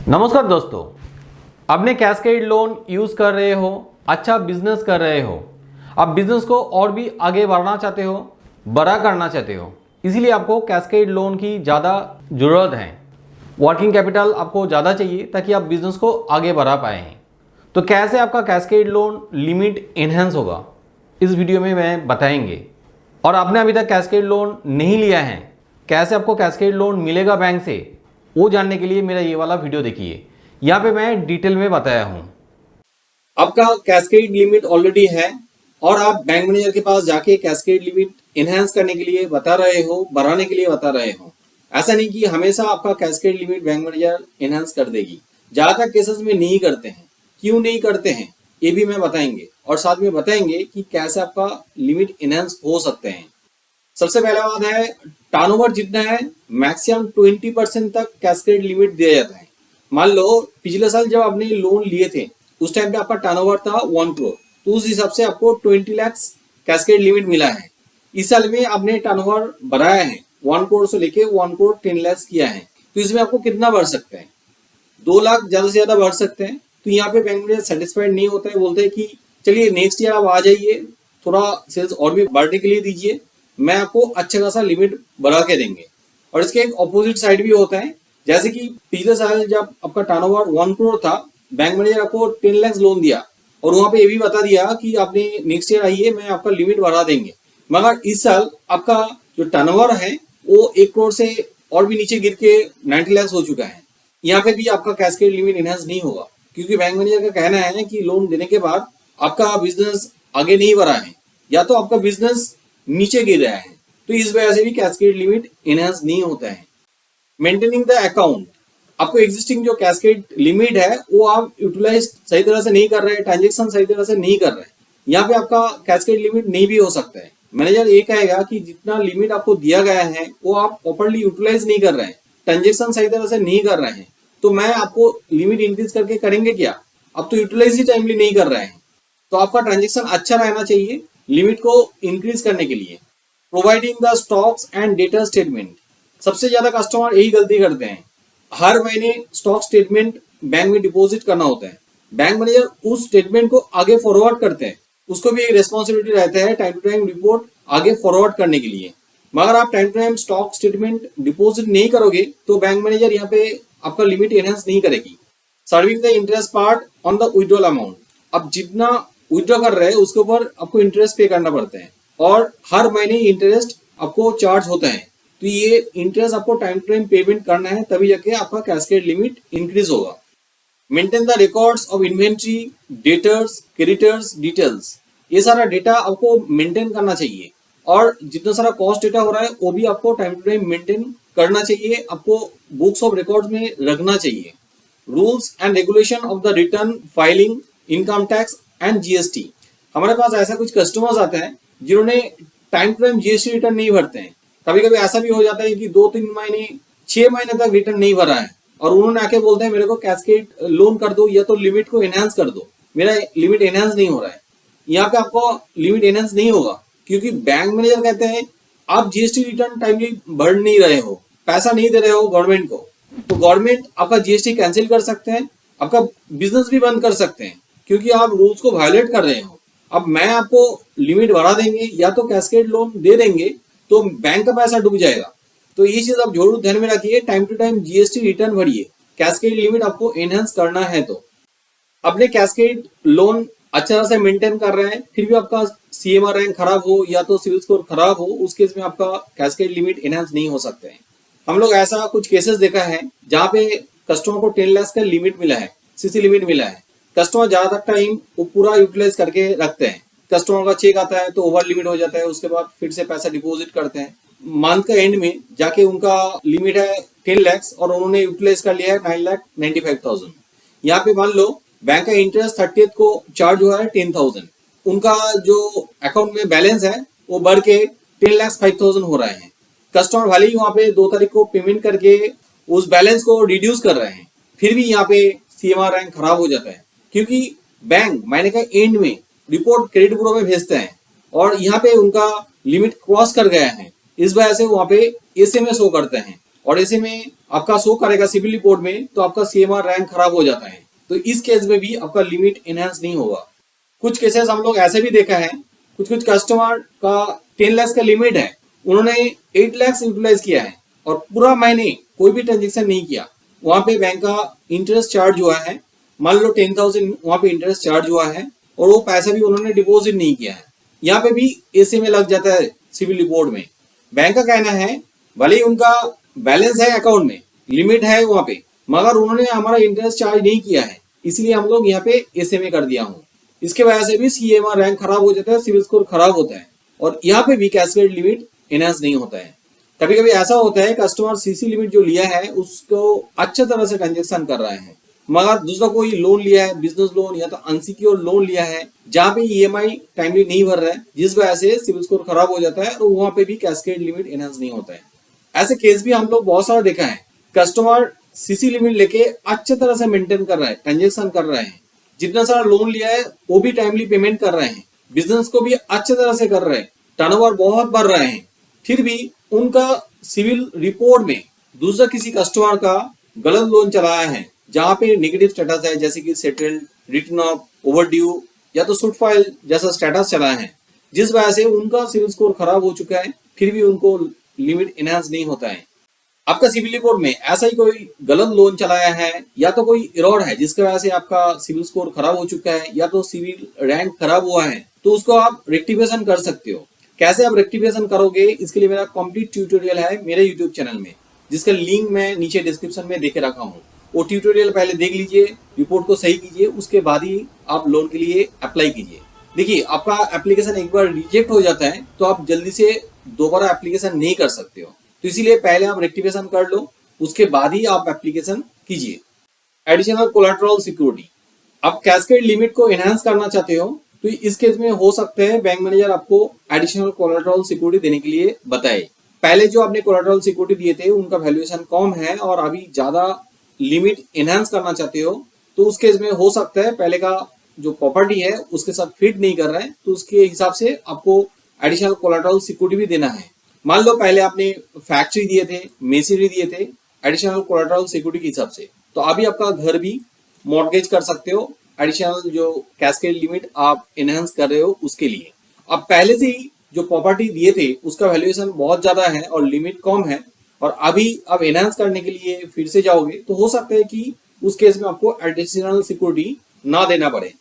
नमस्कार दोस्तों, अपने कैस्केड लोन यूज़ कर रहे हो, अच्छा बिजनेस कर रहे हो, आप बिजनेस को और भी आगे बढ़ाना चाहते हो, बड़ा करना चाहते हो, इसीलिए आपको कैस्केड लोन की ज़्यादा ज़रूरत है। वर्किंग कैपिटल आपको ज़्यादा चाहिए ताकि आप बिजनेस को आगे बढ़ा पाएँ। तो कैसे आपका कैस्केड लोन लिमिट एनहेंस होगा, इस वीडियो में मैं बताएंगे। और आपने अभी तक कैस्केड लोन नहीं लिया है, कैसे आपको कैस्केड लोन मिलेगा बैंक से, वो जानने के लिए मेरा ये वाला वीडियो देखिए। यहाँ पे मैं डिटेल में बताया हूँ। आपका कैस्केड लिमिट ऑलरेडी है और आप बैंक मैनेजर के पास जाके कैस्केड लिमिट इनहेंस करने के लिए बता रहे हो, बढ़ाने के लिए बता रहे हो। ऐसा नहीं कि हमेशा आपका cascade limit bank manager enhance कर देगी। ज्यादातर केसेस में नहीं करते हैं। क्यों नहीं करते हैं ये भी मैं बताएंगे और साथ में बताएंगे कि कैसे आपका लिमिट इनहेंस हो सकते हैं। सबसे पहला बात है, टर्नओवर जितना है मैक्सिमम 20% तक कैस्केड लिमिट दिया जाता है। मान लो पिछले साल जब आपने लोन लिए थे उस टाइम पे आपका टर्नओवर था 1 करोड़, तो उस हिसाब से आपको 20 लाख कैस्केड लिमिट मिला है। इस साल में आपने टर्नओवर बढ़ाया है, 1 करोड़ से लेके 1 करोड़ 10 लाख किया है, तो इसमें आपको कितना बढ़ सकता है? 2 लाख ज्यादा से ज्यादा बढ़ सकते हैं। तो यहाँ पे बैंक मैनेजर सेटिस्फाइड नहीं होता है, बोलते हैं कि चलिए नेक्स्ट ईयर आप आ जाइए, थोड़ा सेल्स और भी बढ़ने के लिए दीजिए, मैं आपको अच्छा खासा लिमिट बढ़ा के देंगे। और इसके एक ऑपोजिट साइड भी होता है, जैसे कि पिछले साल जब आपका टर्नओवर 1 करोड़ था, बैंक मैनेजर आपको 10 लाख लोन दिया और वहां पे ये भी बता दिया कि आपने नेक्स्ट ईयर आइए, मैं आपका लिमिट बढ़ा देंगे। मगर इस साल आपका जो टर्नओवर है वो 1 करोड़ से और भी नीचे गिर के 90 लाख हो चुका है। यहाँ पे भी आपका कैस्केड लिमिट इनहेंस नहीं होगा, क्योंकि बैंक मैनेजर का कहना है कि लोन देने के बाद आपका बिजनेस आगे नहीं बढ़ा है या तो आपका बिजनेस नीचे गिर रहा है, तो इस वजह से भी कैस्केड लिमिट इनहेंस नहीं होता है। मेंटेनिंग द अकाउंट, आपको एग्जिस्टिंग जो कैस्केड लिमिट है वो आप यूटिलाइज सही तरह से नहीं कर रहे हैं, ट्रांजेक्शन सही तरह से नहीं कर रहे हैं, यहाँ पे आपका कैस्केड लिमिट नहीं भी हो सकता है। मैनेजर ये कहेगा कि जितना लिमिट आपको दिया गया है वो आप प्रॉपर्ली यूटिलाइज नहीं कर रहे हैं, ट्रांजेक्शन सही तरह से नहीं कर रहे हैं, तो मैं आपको लिमिट इंक्रीज करके करेंगे क्या? आप तो यूटिलाइज ही टाइमली नहीं कर रहे हैं। तो आपका ट्रांजेक्शन अच्छा रहना चाहिए लिमिट को इंक्रीज करने के लिए। Providing the stocks and data statement, सबसे ज्यादा कस्टमर यही गलती करते हैं। हर महीने स्टॉक स्टेटमेंट बैंक में डिपॉजिट करना होता है, बैंक मैनेजर उस स्टेटमेंट को आगे फॉरवर्ड करते हैं, उसको भी एक रिस्पॉन्सिबिलिटी रहता है टाइम टू टाइम रिपोर्ट आगे फॉरवर्ड करने के लिए। मगर आप time to time stock statement deposit नहीं करोगे तो बैंक मैनेजर यहाँ पे आपका लिमिट एनहांस नहीं करेगी। Serving the interest part on the withdrawal amount, अब जितना विड्रॉ कर रहे हैं उसके ऊपर आपको इंटरेस्ट पे करना पड़ता है और हर महीने इंटरेस्ट आपको चार्ज होता है, तो ये इंटरेस्ट आपको टाइम टू टाइम पेमेंट करना है, तभी जाके आपका कैस्केड लिमिट इंक्रीज होगा। Maintain the records of inventory, debtors, creditors details, ये सारा डेटा आपको मेंटेन करना चाहिए और जितना सारा कॉस्ट डेटा हो रहा है वो भी आपको टाइम टू टाइम मेंटेन करना चाहिए, आपको बुक्स ऑफ रिकॉर्ड्स में रखना चाहिए। Rules and regulation of the return filing, income tax and GST, हमारे पास ऐसा कुछ कस्टमर्स आते हैं जिन्होंने time to time GST return नहीं भरते हैं। कभी कभी ऐसा भी हो जाता है कि 2-3 महीने 6 महीने तक रिटर्न नहीं भरा है और उन्होंने आके बोलते हैं मेरे को कैस्केड लोन कर दो या तो लिमिट को एनहांस कर दो, मेरा लिमिट एनहांस नहीं हो रहा है। यहाँ पे आपको लिमिट एनहांस नहीं होगा क्योंकि बैंक मैनेजर कहते हैं आप जीएसटी रिटर्न टाइमली भर नहीं रहे हो, पैसा नहीं दे रहे हो गवर्नमेंट को, तो गवर्नमेंट आपका जीएसटी कैंसिल कर सकते हैं, आपका बिजनेस भी बंद कर सकते हैं क्योंकि आप रूल्स को वायलेट कर रहे हो। अब मैं आपको लिमिट बढ़ा देंगे या तो कैस्केड लोन दे देंगे तो बैंक का पैसा डूब जाएगा। तो ये चीज आप जरूर ध्यान में रखिए, time to time GST return भरिए, कैस्केड लिमिट आपको एनहांस करना है। तो अपने कैस्केड लोन अच्छा से मेंटेन कर रहे हैं फिर भी आपका सीएमआर रैंक खराब हो या तो सिविल स्कोर खराब हो, उस केस में आपका कैस्केड लिमिट एनहांस नहीं हो सकते हैं। हम लोग ऐसा कुछ केसेस देखा है जहाँ पे कस्टमर को 10 लाख का लिमिट मिला है, सीसी लिमिट मिला है, कस्टमर ज्यादा टाइम वो पूरा यूटिलाइज करके रखते हैं, कस्टमर का चेक आता है तो ओवर लिमिट हो जाता है, उसके बाद फिर से पैसा डिपॉजिट करते हैं, मंथ का एंड में जाके उनका लिमिट है 10 लाख और उन्होंने यूटिलाइज कर लिया है 9,95,000। यहाँ पे मान लो बैंक का इंटरेस्ट 30th को चार्ज हुआ है 10,000, उनका जो अकाउंट में बैलेंस है वो बढ़ के 10,05,000 हो रहा है। कस्टमर भले ही वहां पे 2 तारीख को पेमेंट करके उस बैलेंस को रिड्यूस कर रहे हैं, फिर भी यहाँ पे सीएमआर रैंक खराब हो जाता है क्योंकि बैंक महीने का एंड में रिपोर्ट क्रेडिट ब्यूरो में भेजते हैं और यहाँ पे उनका लिमिट क्रॉस कर गया है, इस वजह से वहां पे एसएमएस शो करते हैं और ऐसे में आपका शो करेगा सिविल रिपोर्ट में, तो आपका सीएमआर रैंक खराब हो जाता है। तो इस केस में भी आपका लिमिट इनहेंस नहीं होगा। कुछ केसेस हम लोग ऐसे भी देखा है, कुछ कस्टमर का 10 लाख का लिमिट है, उन्होंने 8 लाख यूटिलाइज किया है और पूरा महीने कोई भी ट्रांजेक्शन नहीं किया। वहां पे बैंक का इंटरेस्ट चार्ज हुआ है, मान लो 10,000 वहां पे इंटरेस्ट चार्ज हुआ है और वो पैसा भी उन्होंने डिपॉजिट नहीं किया है। यहाँ पे भी एसएमए लग जाता है सिविल रिपोर्ट में। बैंक का कहना है भले ही उनका बैलेंस है अकाउंट में, लिमिट है वहां पे, मगर उन्होंने हमारा इंटरेस्ट चार्ज नहीं किया है, इसलिए हम लोग यहाँ पे एसएमए कर दिया हूँ। इसके वजह से भी सीएमआर रैंक खराब हो जाता है, सिविल स्कोर खराब होता है और यहाँ पे भी कैस्केड लिमिट इनहेंस नहीं होता है। कभी कभी ऐसा होता है कस्टमर सीसी लिमिट जो लिया है उसको अच्छे तरह से ट्रांजेक्शन कर रहा है, मगर दूसरा कोई लोन लिया है, बिजनेस लोन या तो अनसिक्योर लोन लिया है जहाँ पे ईएमआई टाइमली नहीं भर रहा है, जिस वजह से सिविल स्कोर खराब हो जाता है और वहां पे भी कैस्केड लिमिट इनहेंस नहीं होता है। ऐसे केस भी हम लोग बहुत सारा देखा है। कस्टमर सीसी लिमिट लेके अच्छे तरह से मेंटेन कर रहा है, ट्रांजेक्शन कर रहे हैं, जितना सारा लोन लिया है वो भी टाइमली पेमेंट कर रहे हैं, बिजनेस को भी अच्छे तरह से कर रहे हैं, टर्नओवर बहुत बढ़ रहे हैं, फिर भी उनका सिविल रिपोर्ट में दूसरा किसी कस्टमर का गलत लोन चलाया है जहाँ पे नेगेटिव स्टेटस है, जैसे कि सेटल्ड, रिटर्न ऑफ, ओवरड्यू या तो सूट फाइल जैसा स्टेटस चलाया है, जिस वजह से उनका सिविल स्कोर खराब हो चुका है, फिर भी उनको लिमिट इनहेंस नहीं होता है। आपका सिविल रिपोर्ट में ऐसा ही कोई गलत लोन चलाया है या तो कोई एरर है जिसकी वजह से आपका सिविल स्कोर खराब हो चुका है या तो सिविल रैंक खराब हुआ है, तो उसको आप रेक्टिफिकेशन कर सकते हो। कैसे आप रेक्टिफिकेशन करोगे, इसके लिए मेरा कंप्लीट ट्यूटोरियल है मेरे यूट्यूब चैनल में, जिसका लिंक मैं नीचे डिस्क्रिप्शन में देके रखा हूँ। वो ट्यूटोरियल पहले देख लीजिए, रिपोर्ट को सही कीजिए, उसके बाद ही आप लोन के लिए अप्लाई कीजिए। देखिए, आपका एप्लीकेशन एक बार रिजेक्ट हो जाता है तो आप जल्दी से दोबारा एप्लीकेशन नहीं कर सकते हो, तो इसीलिए पहले आप रेक्टिफिकेशन कर लो, उसके बाद ही आप एप्लीकेशन कीजिए। एडिशनल कोलैटरल सिक्योरिटी, आप कैस्केड लिमिट को एनहांस करना चाहते हो तो इस केस में हो सकता है बैंक मैनेजर आपको एडिशनल कोलैटरल सिक्योरिटी देने के लिए बताए। पहले जो आपने कोलैटरल सिक्योरिटी दिए थे उनका वैल्यूएशन कम है और अभी ज्यादा लिमिट एनहांस करना चाहते हो, तो उस केस में हो सकता है पहले का जो प्रॉपर्टी है उसके साथ फिट नहीं कर रहा है, तो उसके हिसाब से आपको एडिशनल कोलैटरल सिक्योरिटी भी देना है। मान लो पहले आपने फैक्ट्री दिए थे, मेसिनरी दिए थे एडिशनल कोलैटरल सिक्योरिटी के हिसाब से, तो अभी आपका घर भी मॉर्गेज कर सकते हो एडिशनल जो कैस्केड लिमिट आप एनहांस कर रहे हो उसके लिए। अब पहले से ही जो प्रॉपर्टी दिए थे उसका वैल्यूएशन बहुत ज्यादा है और लिमिट कम है और अभी आप एनहांस करने के लिए फिर से जाओगे तो हो सकता है कि उस केस में आपको एडिशनल सिक्योरिटी ना देना पड़े।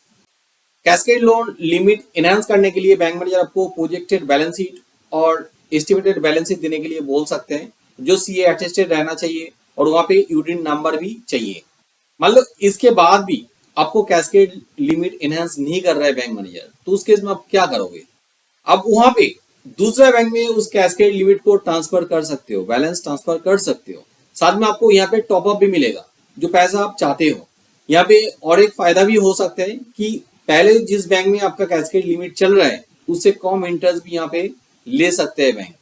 कैस्केड लोन लिमिट एनहांस करने के लिए बैंक मैनेजर आपको प्रोजेक्टेड बैलेंस शीट और एस्टिमेटेड बैलेंस शीट देने के लिए बोल सकते हैं, जो सीए अटेस्टेड रहना चाहिए और वहां पे यूनिट नंबर भी चाहिए। मान लो इसके बाद भी आपको कैस्केड लिमिट एनहांस नहीं कर रहा है बैंक मैनेजर, तो उस केस में आप क्या करोगे? अब वहां पे दूसरा बैंक में उस कैस्केड लिमिट को ट्रांसफर कर सकते हो, बैलेंस ट्रांसफर कर सकते हो, साथ में आपको यहाँ पे टॉपअप भी मिलेगा जो पैसा आप चाहते हो। यहाँ पे और एक फायदा भी हो सकता है कि पहले जिस बैंक में आपका कैस्केड लिमिट चल रहा है उससे कम इंटरेस्ट भी यहाँ पे ले सकते हैं बैंक।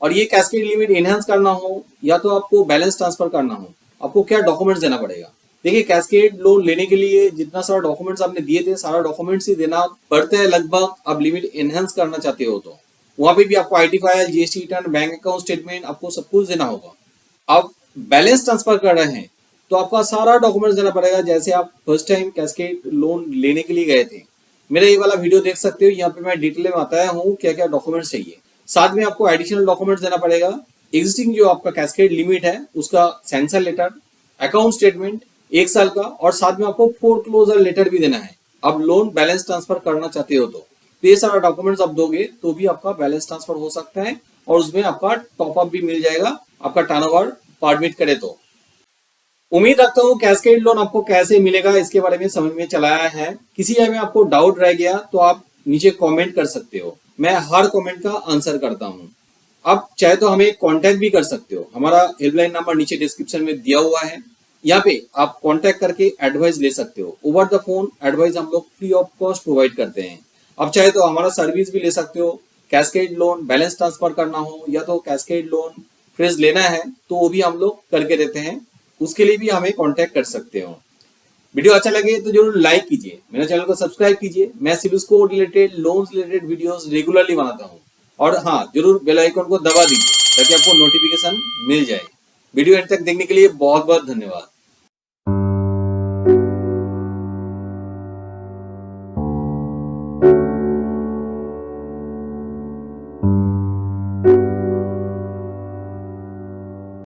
और ये कैस्केड लिमिट एनहांस करना हो या तो आपको बैलेंस ट्रांसफर करना हो, आपको क्या डॉक्यूमेंट्स देना पड़ेगा? देखिए, कैस्केड लोन लेने के लिए जितना सारा डॉक्यूमेंट्स आपने दिए थे सारा डॉक्यूमेंट्स ही देना पड़ता है लगभग। आप लिमिट एनहांस करना चाहते हो तो वहां पे भी आपको IT file, GST return, bank account statement, आपको सब कुछ देना होगा। आप बैलेंस ट्रांसफर कर रहे हैं तो आपका सारा डॉक्यूमेंट्स देना पड़ेगा, जैसे आप फर्स्ट टाइम कैस्केड लोन लेने के लिए गए थे। मेरा ये वाला वीडियो देख सकते हो, यहाँ पे मैं डिटेल में बताया हूँ क्या क्या डॉक्यूमेंट्स चाहिए। साथ में आपको एडिशनल डॉक्यूमेंट्स देना पड़ेगा, एग्जिस्टिंग जो आपका कैस्केड लिमिट है उसका सैंक्शन लेटर, अकाउंट स्टेटमेंट 1 साल का, और साथ में आपको फोरक्लोजर लेटर भी देना है। अब लोन बैलेंस ट्रांसफर करना चाहते हो तो ये सारा डॉक्यूमेंट्स आप दोगे तो भी आपका बैलेंस ट्रांसफर हो सकता है और उसमें आपका टॉपअप भी मिल जाएगा, आपका टर्नओवर परमिट करे तो। उम्मीद रखता हूँ कैस्केड लोन आपको कैसे मिलेगा इसके बारे में समझ में चलाया है। किसी जगह में आपको डाउट रह गया तो आप नीचे कमेंट कर सकते हो, मैं हर कमेंट का आंसर करता हूँ। आप चाहे तो हमें कांटेक्ट भी कर सकते हो, हमारा हेल्पलाइन नंबर नीचे डिस्क्रिप्शन में दिया हुआ है, यहाँ पे आप कांटेक्ट करके एडवाइस ले सकते हो। ओवर द फोन एडवाइस हम लोग फ्री ऑफ कॉस्ट प्रोवाइड करते हैं। आप चाहे तो हमारा सर्विस भी ले सकते हो, कैस्केड लोन बैलेंस ट्रांसफर करना हो या तो कैस्केड लोन फ्रेज लेना है तो वो भी हम लोग करके देते हैं, उसके लिए भी हमें कांटेक्ट कर सकते हो। वीडियो अच्छा लगे तो जरूर लाइक कीजिए, मेरे चैनल को सब्सक्राइब कीजिए। मैं CIBIL score related, loans related videos regularly बनाता हूँ। और हाँ, जरूर बेल आइकन को दबा दीजिए ताकि आपको नोटिफिकेशन मिल जाए। वीडियो एंड तक देखने के लिए बहुत बहुत धन्यवाद।